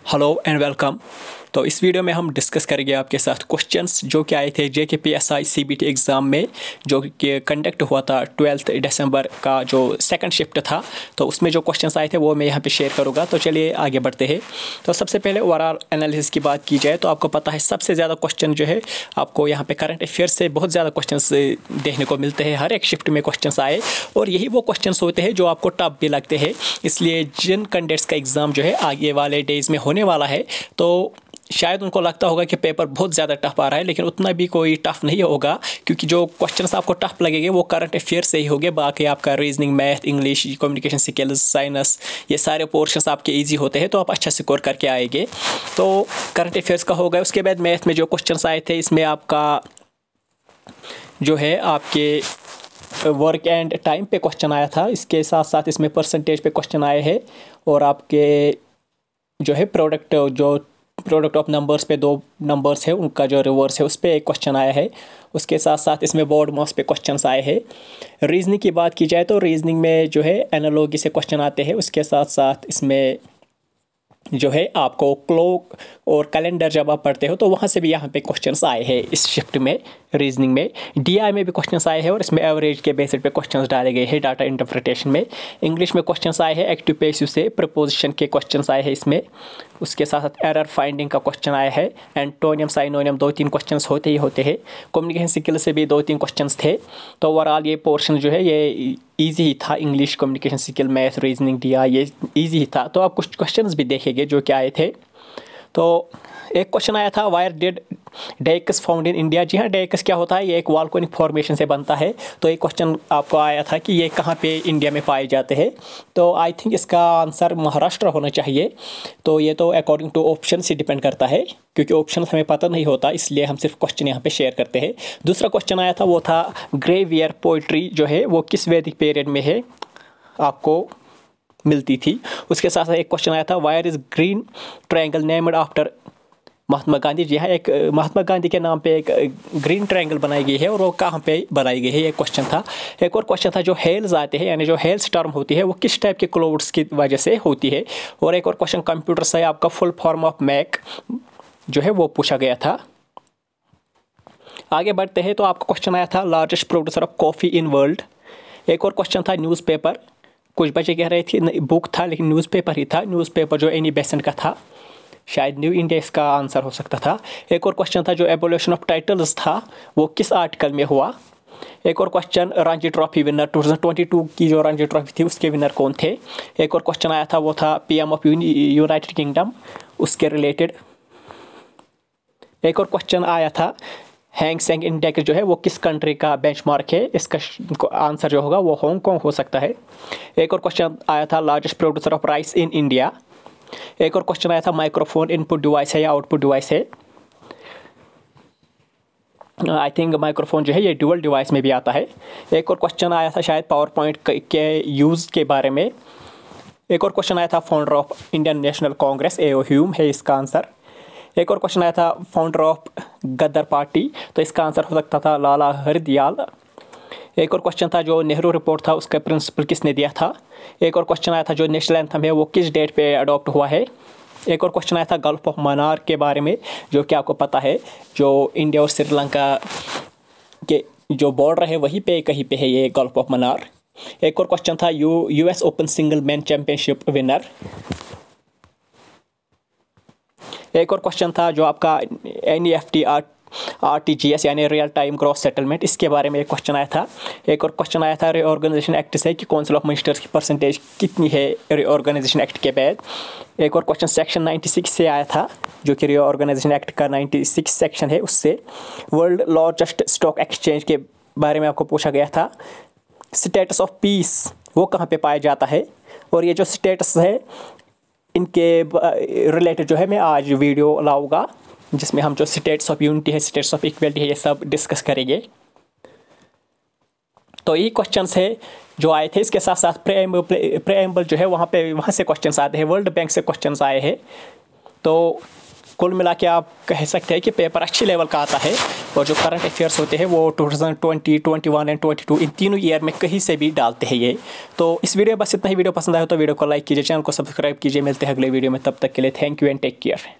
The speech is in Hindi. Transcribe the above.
Hello and welcome. तो इस वीडियो में हम डिस्कस करेंगे आपके साथ क्वेश्चंस जो कि आए थे JKPSI CBT एग्ज़ाम में, जो कि कंडक्ट हुआ था 12 दिसंबर का जो सेकंड शिफ्ट था। तो उसमें जो क्वेश्चंस आए थे वो मैं यहाँ पे शेयर करूँगा। तो चलिए आगे बढ़ते हैं। तो सबसे पहले ओवरऑल एनालिसिस की बात की जाए तो आपको पता है सबसे ज़्यादा क्वेश्चन जो है आपको यहाँ पे करंट अफेयर्स से बहुत ज़्यादा क्वेश्चंस देखने को मिलते हैं। हर एक शिफ्ट में क्वेश्चंस आए और यही वो क्वेश्चंस होते हैं जो आपको टफ भी लगते हैं। इसलिए जिन कैंडिडेट्स का एग्ज़ाम जो है आगे वाले डेज़ में होने वाला है, तो शायद उनको लगता होगा कि पेपर बहुत ज़्यादा टफ आ रहा है, लेकिन उतना भी कोई टफ नहीं होगा, क्योंकि जो क्वेश्चंस आपको टफ लगेंगे वो करंट अफेयर से ही होंगे। बाकी आपका reasoning, math, English, communication skills, science, ये सारे पोर्शंस आपके इजी होते हैं, तो आप अच्छा स्कोर करके आएंगे। तो करंट अफेयर्स का होगा। उसके बाद मैथ में जो क्वेश्चंस आए थे, इसमें आपका जो है आपके वर्क एंड टाइम पे क्वेश्चन आया था। इसके साथ साथ इसमें परसेंटेज पे क्वेश्चन आए हैं और आपके जो है प्रोडक्ट ऑफ नंबर्स पे दो नंबर्स है उनका जो रिवर्स है उस पर एक क्वेश्चन आया है। उसके साथ साथ इसमें बोर्ड मास पे क्वेश्चंस आए हैं। रीजनिंग की बात की जाए तो रीजनिंग में जो है एनालॉजी से क्वेश्चन आते हैं। उसके साथ साथ इसमें जो है आपको क्लॉक और कैलेंडर जब आप पढ़ते हो तो वहाँ से भी यहाँ पे क्वेश्चंस आए हैं इस शिफ्ट में। रीजनिंग में DI में भी क्वेश्चंस आए हैं और इसमें एवरेज के बेसिस पे क्वेश्चंस डाले गए हैं डाटा इंटरप्रिटेशन में। इंग्लिश में क्वेश्चंस आए हैं एक्टिव पैसिव से, प्रपोजिशन के क्वेश्चंस आए हैं इसमें। उसके साथ साथ एरर फाइंडिंग का क्वेश्चन आया है। एंटोनियम, साइनोनियम 2-3 क्वेश्चंस होते ही होते हैं। कम्युनिकेशन स्किल से भी 2-3 क्वेश्चंस थे। तो ओवरऑल ये पोर्शन जो है ये ईजी ही था। English, communication skill, math, reasoning, DI ये ईजी ही था। तो आप कुछ क्वेश्चंस भी देखेंगे जो कि आए थे। तो एक क्वेश्चन आया था, where did decks found in India. जी हाँ, डेकस क्या होता है, ये एक वॉल्केनिक फॉर्मेशन से बनता है। तो एक क्वेश्चन आपको आया था कि ये कहाँ पे इंडिया में पाए जाते हैं। तो आई थिंक इसका आंसर महाराष्ट्र होना चाहिए। तो ये तो अकॉर्डिंग टू ऑप्शन से डिपेंड करता है, क्योंकि ऑप्शन हमें पता नहीं होता, इसलिए हम सिर्फ क्वेश्चन यहाँ पे शेयर करते हैं। दूसरा क्वेश्चन आया था वो था ग्रेवियर पोइट्री जो है वो किस वैदिक पीरियड में है आपको मिलती थी। उसके साथ साथ एक क्वेश्चन आया था, where is green triangle named after Mahatma Gandhi. जी हाँ, एक महात्मा गांधी के नाम पे एक ग्रीन ट्रायंगल बनाई गई है और वो कहाँ पे बनाई गई है, ये क्वेश्चन था। एक और क्वेश्चन था, जो हेल्स आते हैं यानी जो हेल्स टर्म होती है वो किस टाइप के क्लाउड्स की वजह से होती है। और एक और क्वेश्चन कंप्यूटर से आपका फुल फॉर्म ऑफ मैक जो है वो पूछा गया था। आगे बढ़ते हैं तो आपका क्वेश्चन आया था, largest producer of coffee in world. एक और क्वेश्चन था, न्यूज़पेपर। कुछ बच्चे कह रहे थे बुक था, लेकिन न्यूज़पेपर ही था। न्यूज़पेपर जो एनी बेसेंट का था, शायद न्यू इंडिया इसका आंसर हो सकता था। एक और क्वेश्चन था, जो एवोल्यूशन ऑफ टाइटल्स था वो किस आर्टिकल में हुआ। एक और क्वेश्चन, रणजी ट्रॉफी विनर 2022 की जो रणजी ट्रॉफी थी उसके विनर कौन थे। एक और क्वेश्चन आया था वो था PM ऑफ यूनाइटेड किंगडम, उसके रिलेटेड। एक और क्वेश्चन आया था, हैंग सेंग इंडेक्स जो है वो किस कंट्री का बेंचमार्क है। इसका आंसर जो होगा वो हांगकांग हो सकता है। एक और क्वेश्चन आया था, largest producer of rice in India. एक और क्वेश्चन आया था, माइक्रोफोन इनपुट डिवाइस है या आउटपुट डिवाइस है। आई थिंक माइक्रोफोन जो है ये ड्यूअल डिवाइस में भी आता है। एक और क्वेश्चन आया था शायद पावर पॉइंट के यूज़ के बारे में। एक और क्वेश्चन आया था, founder of Indian national Congress, A.O. Hume है इसका आंसर। एक और क्वेश्चन आया था, फाउंडर ऑफ गदर पार्टी, तो इसका आंसर हो सकता था लाला हरदयाल। एक और क्वेश्चन था, जो नेहरू रिपोर्ट था उसका प्रिंसिपल किसने दिया था। एक और क्वेश्चन आया था, जो नेशनल एंथम है वो किस डेट पे अडॉप्ट हुआ है। एक और क्वेश्चन आया था, गल्फ ऑफ मन्नार के बारे में, जो कि आपको पता है जो इंडिया और श्रीलंका के जो बॉर्डर है वहीं पे कहीं पे है ये गल्फ ऑफ मन्नार। एक और क्वेश्चन था, US open single man championship winner. एक और क्वेश्चन था, जो आपका NEFT RTGS यानी रियल टाइम ग्रॉस सेटलमेंट, इसके बारे में एक क्वेश्चन आया था। एक और क्वेश्चन आया था, रीऑर्गेनाइजेशन एक्ट से कि काउंसिल ऑफ मिनिस्टर्स की परसेंटेज कितनी है रीऑर्गेनाइजेशन एक्ट के बाद। एक और क्वेश्चन सेक्शन 96 से आया था, जो कि रीऑर्गेनाइजेशन एक्ट का 96 सेक्शन है उससे। वर्ल्ड लार्जेस्ट स्टॉक एक्सचेंज के बारे में आपको पूछा गया था। स्टेटस ऑफ पीस वो कहाँ पे पाया जाता है। और ये जो स्टेटस है इनके रिलेटेड जो है मैं आज वीडियो लाऊंगा, जिसमें हम जो स्टेट्स ऑफ यूनिटी है, स्टेट्स ऑफ इक्वलिटी है, ये सब डिस्कस करेंगे। तो यही क्वेश्चंस है जो आए थे। इसके साथ साथ प्रेएम्बल जो है वहाँ से क्वेश्चंस आते हैं, वर्ल्ड बैंक से क्वेश्चंस आए हैं। तो कुल मिला के आप कह सकते हैं कि पेपर अच्छी लेवल का आता है और जो करंट अफेयर्स होते हैं वो 2020, 21 एंड 22 इन तीनों ईयर में कहीं से भी डालते हैं ये। तो इस वीडियो में बस इतना ही। वीडियो पसंद आया तो वीडियो को लाइक कीजिए, चैनल को सब्सक्राइब कीजिए। मिलते हैं अगले वीडियो में, तब तक के लिए thank you and take care.